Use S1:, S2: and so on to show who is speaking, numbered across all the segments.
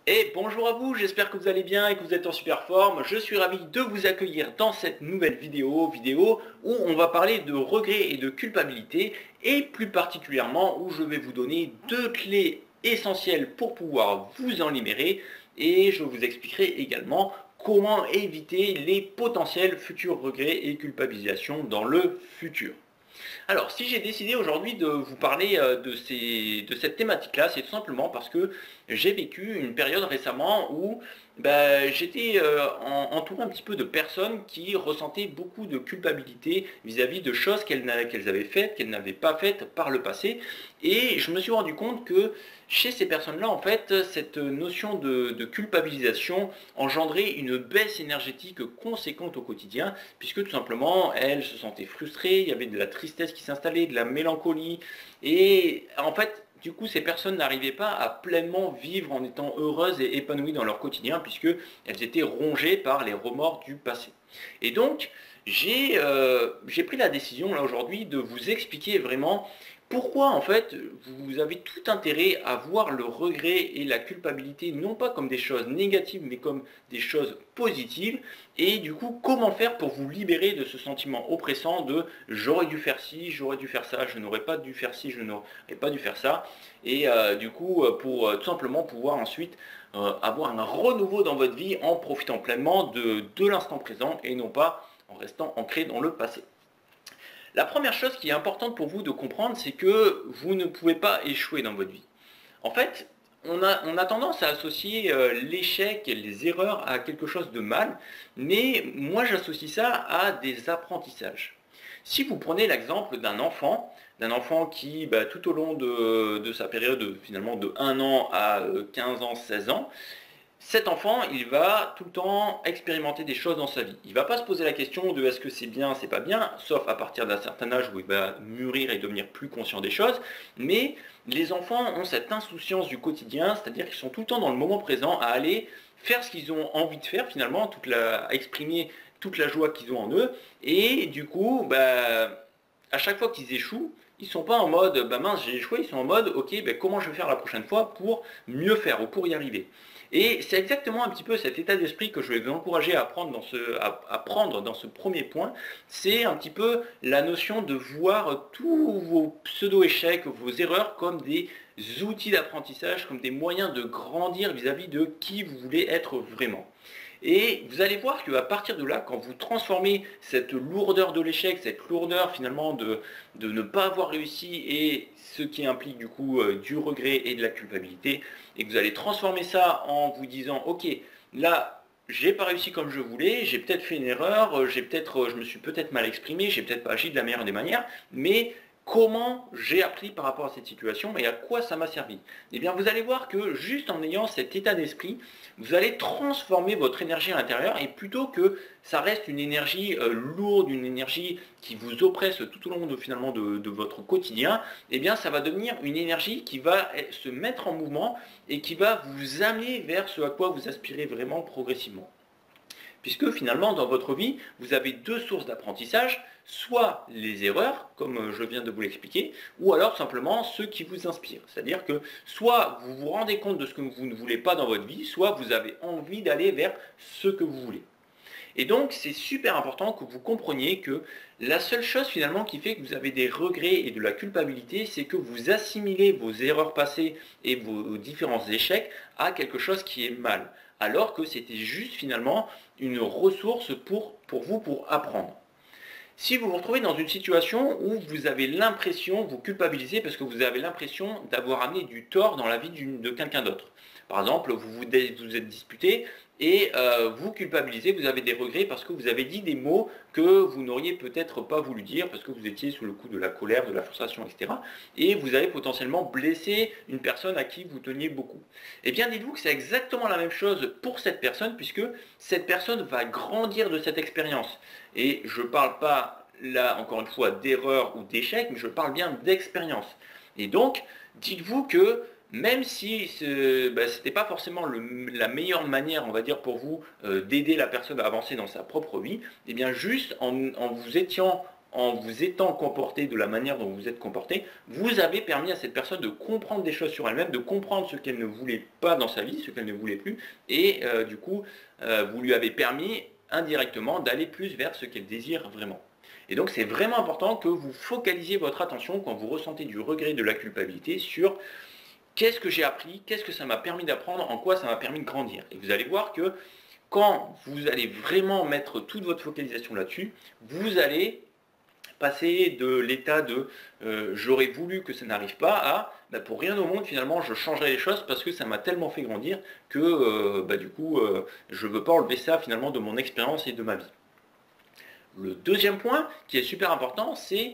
S1: Et bonjour à vous, j'espère que vous allez bien et que vous êtes en super forme. Je suis ravi de vous accueillir dans cette nouvelle vidéo où on va parler de regrets et de culpabilité et plus particulièrement où je vais vous donner deux clés essentielles pour pouvoir vous en libérer et je vous expliquerai également comment éviter les potentiels futurs regrets et culpabilisations dans le futur. Alors, si j'ai décidé aujourd'hui de vous parler de cette thématique-là, c'est tout simplement parce que j'ai vécu une période récemment où j'étais entouré un petit peu de personnes qui ressentaient beaucoup de culpabilité vis-à-vis de choses qu'elles avaient faites, qu'elles n'avaient pas faites par le passé. Et je me suis rendu compte que chez ces personnes-là, en fait, cette notion de culpabilisation engendrait une baisse énergétique conséquente au quotidien, puisque tout simplement, elles se sentaient frustrées, il y avait de la tristesse qui s'installait, de la mélancolie, et en fait, du coup, ces personnes n'arrivaient pas à pleinement vivre en étant heureuses et épanouies dans leur quotidien, puisque elles étaient rongées par les remords du passé. Et donc, j'ai pris la décision là aujourd'hui de vous expliquer vraiment pourquoi en fait vous avez tout intérêt à voir le regret et la culpabilité non pas comme des choses négatives mais comme des choses positives, et du coup comment faire pour vous libérer de ce sentiment oppressant de j'aurais dû faire ci, j'aurais dû faire ça, je n'aurais pas dû faire ci, je n'aurais pas dû faire ça, et pour tout simplement pouvoir ensuite avoir un renouveau dans votre vie en profitant pleinement de l'instant présent et non pas en restant ancré dans le passé. La première chose qui est importante pour vous de comprendre, c'est que vous ne pouvez pas échouer dans votre vie. En fait, on a tendance à associer l'échec et les erreurs à quelque chose de mal, mais moi j'associe ça à des apprentissages. Si vous prenez l'exemple d'un enfant qui, tout au long de sa période finalement de 1 an à 15 ans, 16 ans, cet enfant, il va tout le temps expérimenter des choses dans sa vie. Il ne va pas se poser la question de est-ce que c'est bien, c'est pas bien, sauf à partir d'un certain âge où il va mûrir et devenir plus conscient des choses. Mais les enfants ont cette insouciance du quotidien, c'est-à-dire qu'ils sont tout le temps dans le moment présent à aller faire ce qu'ils ont envie de faire finalement, à exprimer toute la joie qu'ils ont en eux. Et du coup, à chaque fois qu'ils échouent, ils ne sont pas en mode mince j'ai échoué, ils sont en mode ok comment je vais faire la prochaine fois pour mieux faire ou pour y arriver. Et c'est exactement un petit peu cet état d'esprit que je vais vous encourager à prendre dans ce premier point. C'est un petit peu la notion de voir tous vos pseudo-échecs, vos erreurs comme des outils d'apprentissage, comme des moyens de grandir vis-à-vis de qui vous voulez être vraiment. Et vous allez voir qu'à partir de là, quand vous transformez cette lourdeur de l'échec, cette lourdeur finalement de ne pas avoir réussi et ce qui implique du coup du regret et de la culpabilité, et que vous allez transformer ça en vous disant ok, là j'ai pas réussi comme je voulais, j'ai peut-être fait une erreur, je me suis peut-être mal exprimé, j'ai peut-être pas agi de la meilleure des manières, mais comment j'ai appris par rapport à cette situation et à quoi ça m'a servi. Eh bien vous allez voir que juste en ayant cet état d'esprit, vous allez transformer votre énergie à l'intérieur, et plutôt que ça reste une énergie lourde, une énergie qui vous oppresse tout au long de votre quotidien, eh bien ça va devenir une énergie qui va se mettre en mouvement et qui va vous amener vers ce à quoi vous aspirez vraiment progressivement. Puisque finalement, dans votre vie, vous avez deux sources d'apprentissage, soit les erreurs, comme je viens de vous l'expliquer, ou alors simplement ceux qui vous inspirent. C'est-à-dire que soit vous vous rendez compte de ce que vous ne voulez pas dans votre vie, soit vous avez envie d'aller vers ce que vous voulez. Et donc, c'est super important que vous compreniez que la seule chose finalement qui fait que vous avez des regrets et de la culpabilité, c'est que vous assimilez vos erreurs passées et vos différents échecs à quelque chose qui est mal, alors que c'était juste finalement une ressource pour vous pour apprendre. Si vous vous retrouvez dans une situation où vous avez l'impression, vous culpabilisez parce que vous avez l'impression d'avoir amené du tort dans la vie de quelqu'un d'autre. Par exemple, vous êtes disputé et vous culpabilisez, vous avez des regrets parce que vous avez dit des mots que vous n'auriez peut-être pas voulu dire parce que vous étiez sous le coup de la colère, de la frustration, etc. Et vous avez potentiellement blessé une personne à qui vous teniez beaucoup. Eh bien, dites-vous que c'est exactement la même chose pour cette personne, puisque cette personne va grandir de cette expérience. Et je ne parle pas là, encore une fois, d'erreur ou d'échec, mais je parle bien d'expérience. Et donc, dites-vous que même si ce n'était pas forcément la meilleure manière, on va dire, pour vous d'aider la personne à avancer dans sa propre vie, et bien juste en vous étant en vous étant comporté de la manière dont vous êtes comporté, vous avez permis à cette personne de comprendre des choses sur elle-même, de comprendre ce qu'elle ne voulait pas dans sa vie, ce qu'elle ne voulait plus, et du coup, vous lui avez permis indirectement d'aller plus vers ce qu'elle désire vraiment. Et donc c'est vraiment important que vous focalisiez votre attention quand vous ressentez du regret, de la culpabilité sur qu'est-ce que j'ai appris, qu'est-ce que ça m'a permis d'apprendre, en quoi ça m'a permis de grandir. Et vous allez voir que quand vous allez vraiment mettre toute votre focalisation là-dessus, vous allez passer de l'état de j'aurais voulu que ça n'arrive pas à pour rien au monde finalement je changerai les choses parce que ça m'a tellement fait grandir que du coup je ne veux pas enlever ça finalement de mon expérience et de ma vie. Le deuxième point qui est super important, c'est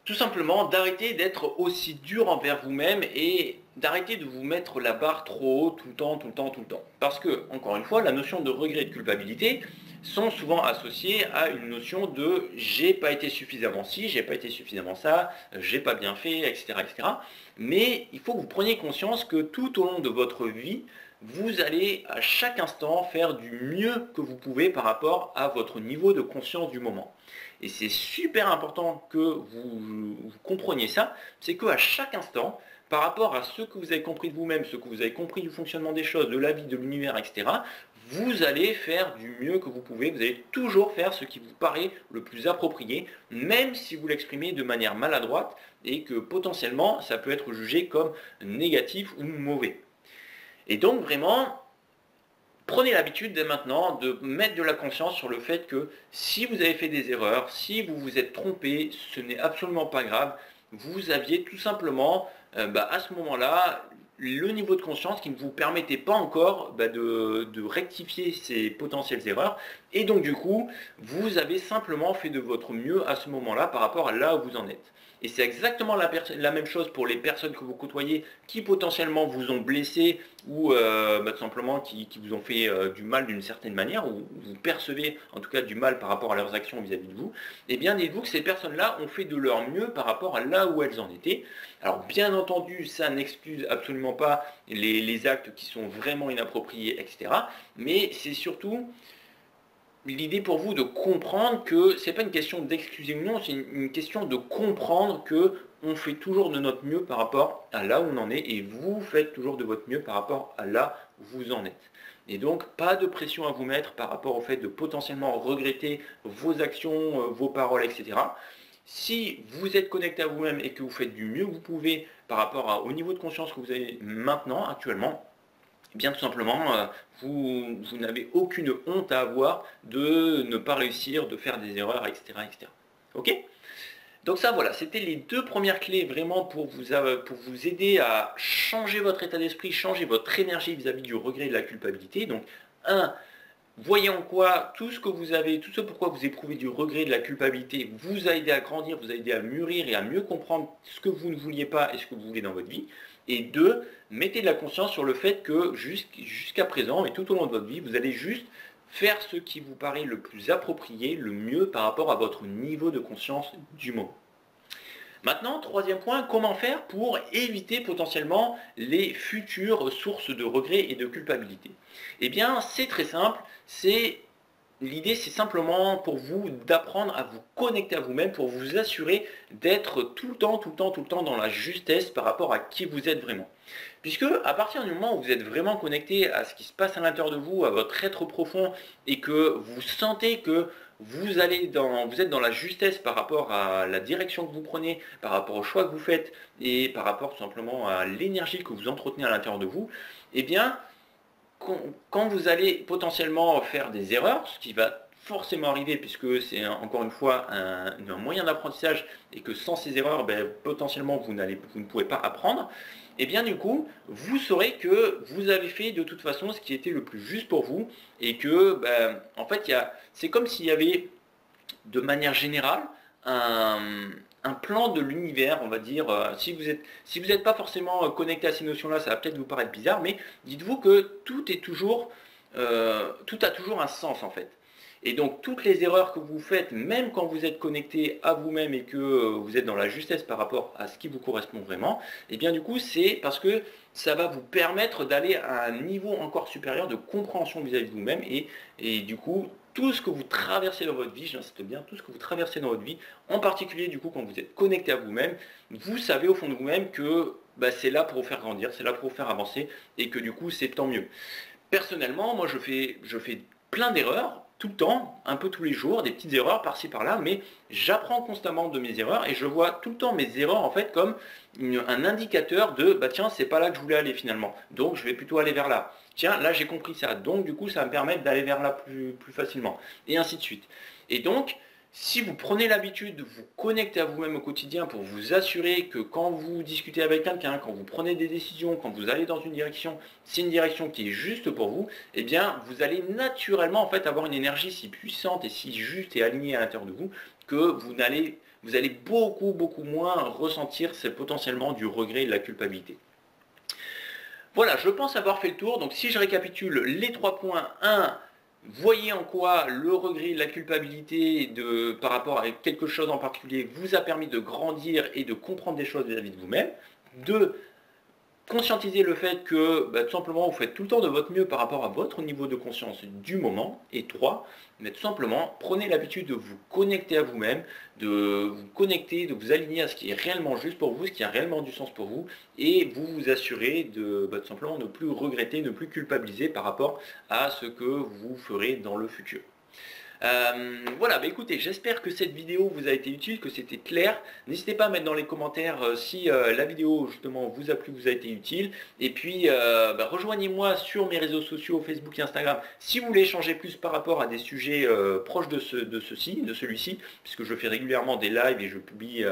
S1: tout simplement d'arrêter d'être aussi dur envers vous-même et d'arrêter de vous mettre la barre trop haut tout le temps, tout le temps, tout le temps. Parce que, encore une fois, la notion de regret et de culpabilité sont souvent associées à une notion de j'ai pas été suffisamment ci, j'ai pas été suffisamment ça, j'ai pas bien fait, etc., etc. Mais il faut que vous preniez conscience que tout au long de votre vie, vous allez à chaque instant faire du mieux que vous pouvez par rapport à votre niveau de conscience du moment. Et c'est super important que vous compreniez ça, c'est qu'à chaque instant, par rapport à ce que vous avez compris de vous-même, ce que vous avez compris du fonctionnement des choses, de la vie, de l'univers, etc., vous allez faire du mieux que vous pouvez, vous allez toujours faire ce qui vous paraît le plus approprié, même si vous l'exprimez de manière maladroite et que potentiellement ça peut être jugé comme négatif ou mauvais. Et donc vraiment, prenez l'habitude dès maintenant de mettre de la conscience sur le fait que si vous avez fait des erreurs, si vous vous êtes trompé, ce n'est absolument pas grave. Vous aviez tout simplement, à ce moment-là, le niveau de conscience qui ne vous permettait pas encore de rectifier ces potentielles erreurs. Et donc du coup, vous avez simplement fait de votre mieux à ce moment-là par rapport à là où vous en êtes. Et c'est exactement la même chose pour les personnes que vous côtoyez qui potentiellement vous ont blessé ou tout simplement qui vous ont fait du mal d'une certaine manière, ou vous percevez en tout cas du mal par rapport à leurs actions vis-à-vis de vous. Et bien dites-vous que ces personnes-là ont fait de leur mieux par rapport à là où elles en étaient. Alors bien entendu, ça n'excuse absolument pas les actes qui sont vraiment inappropriés, etc. Mais c'est surtout l'idée pour vous de comprendre que ce n'est pas une question d'excuser ou non, c'est une question de comprendre que on fait toujours de notre mieux par rapport à là où on en est et vous faites toujours de votre mieux par rapport à là où vous en êtes. Et donc, pas de pression à vous mettre par rapport au fait de potentiellement regretter vos actions, vos paroles, etc. Si vous êtes connecté à vous-même et que vous faites du mieux que vous pouvez par rapport au niveau de conscience que vous avez maintenant, actuellement, eh bien tout simplement, vous n'avez aucune honte à avoir de ne pas réussir, de faire des erreurs, etc. etc. Ok ? Donc ça voilà, c'était les deux premières clés vraiment pour vous aider à changer votre état d'esprit, changer votre énergie vis-à-vis du regret et de la culpabilité. Donc voyez en quoi tout ce que vous avez, tout ce pourquoi vous éprouvez du regret et de la culpabilité vous a aidé à grandir, vous a aidé à mûrir et à mieux comprendre ce que vous ne vouliez pas et ce que vous voulez dans votre vie. Et deux, mettez de la conscience sur le fait que jusqu'à présent et tout au long de votre vie, vous allez juste faire ce qui vous paraît le plus approprié, le mieux par rapport à votre niveau de conscience du moment. Maintenant, troisième point, comment faire pour éviter potentiellement les futures sources de regrets et de culpabilité? Eh bien, c'est très simple, l'idée c'est simplement pour vous d'apprendre à vous connecter à vous-même, pour vous assurer d'être tout le temps dans la justesse par rapport à qui vous êtes vraiment. Puisque à partir du moment où vous êtes vraiment connecté à ce qui se passe à l'intérieur de vous, à votre être profond, et que vous sentez que vous êtes dans la justesse par rapport à la direction que vous prenez, par rapport au choix que vous faites, et par rapport tout simplement à l'énergie que vous entretenez à l'intérieur de vous, eh bien, quand vous allez potentiellement faire des erreurs, ce qui va forcément arriver puisque c'est encore une fois un moyen d'apprentissage et que sans ces erreurs, potentiellement vous ne pouvez pas apprendre, et bien du coup, vous saurez que vous avez fait de toute façon ce qui était le plus juste pour vous et que, en fait, c'est comme s'il y avait de manière générale un plan de l'univers, on va dire. Si vous n'êtes pas forcément connecté à ces notions-là, ça va peut-être vous paraître bizarre, mais dites-vous que tout a toujours un sens en fait. Et donc toutes les erreurs que vous faites, même quand vous êtes connecté à vous-même et que vous êtes dans la justesse par rapport à ce qui vous correspond vraiment, et bien du coup c'est parce que ça va vous permettre d'aller à un niveau encore supérieur de compréhension vis-à-vis de vous-même et du coup tout ce que vous traversez dans votre vie, j'insiste bien, tout ce que vous traversez dans votre vie, en particulier du coup quand vous êtes connecté à vous-même, vous savez au fond de vous-même que c'est là pour vous faire grandir, c'est là pour vous faire avancer et que du coup c'est tant mieux. Personnellement, moi je fais plein d'erreurs tout le temps, un peu tous les jours, des petites erreurs par-ci par-là, mais j'apprends constamment de mes erreurs et je vois tout le temps mes erreurs en fait comme un indicateur de tiens, c'est pas là que je voulais aller finalement, donc je vais plutôt aller vers là. Tiens, là j'ai compris ça, donc du coup ça va me permettre d'aller vers là plus facilement, et ainsi de suite. Et donc, si vous prenez l'habitude de vous connecter à vous-même au quotidien pour vous assurer que quand vous discutez avec quelqu'un, quand vous prenez des décisions, quand vous allez dans une direction, c'est une direction qui est juste pour vous, eh bien vous allez naturellement en fait avoir une énergie si puissante et si juste et alignée à l'intérieur de vous que vous allez beaucoup moins ressentir potentiellement du regret et de la culpabilité. Voilà, je pense avoir fait le tour. Donc si je récapitule les 3 points, 1, voyez en quoi le regret, la culpabilité par rapport à quelque chose en particulier vous a permis de grandir et de comprendre des choses vis-à-vis de vous-même. 2, conscientiser le fait que tout simplement vous faites tout le temps de votre mieux par rapport à votre niveau de conscience du moment. Et 3, tout simplement prenez l'habitude de vous connecter à vous-même, de vous connecter, de vous aligner à ce qui est réellement juste pour vous, ce qui a réellement du sens pour vous, et vous vous assurez de tout simplement ne plus regretter, ne plus culpabiliser par rapport à ce que vous ferez dans le futur. Voilà, écoutez, j'espère que cette vidéo vous a été utile, que c'était clair. N'hésitez pas à mettre dans les commentaires si la vidéo justement vous a plu, vous a été utile. Et puis rejoignez-moi sur mes réseaux sociaux, Facebook et Instagram, si vous voulez échanger plus par rapport à des sujets proches de celui-ci, puisque je fais régulièrement des lives et je publie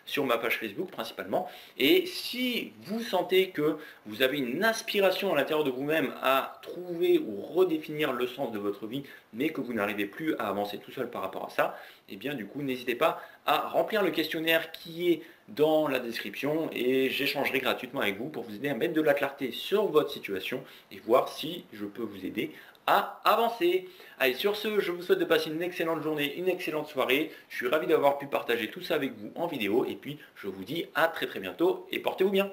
S1: sur ma page Facebook principalement. Et si vous sentez que vous avez une aspiration à l'intérieur de vous-même à trouver ou redéfinir le sens de votre vie, mais que vous n'arrivez plus à avancer tout seul par rapport à ça, et bien du coup n'hésitez pas à remplir le questionnaire qui est dans la description et j'échangerai gratuitement avec vous pour vous aider à mettre de la clarté sur votre situation et voir si je peux vous aider à avancer. Allez, sur ce, je vous souhaite de passer une excellente journée, une excellente soirée. Je suis ravi d'avoir pu partager tout ça avec vous en vidéo et puis je vous dis à très bientôt et portez-vous bien.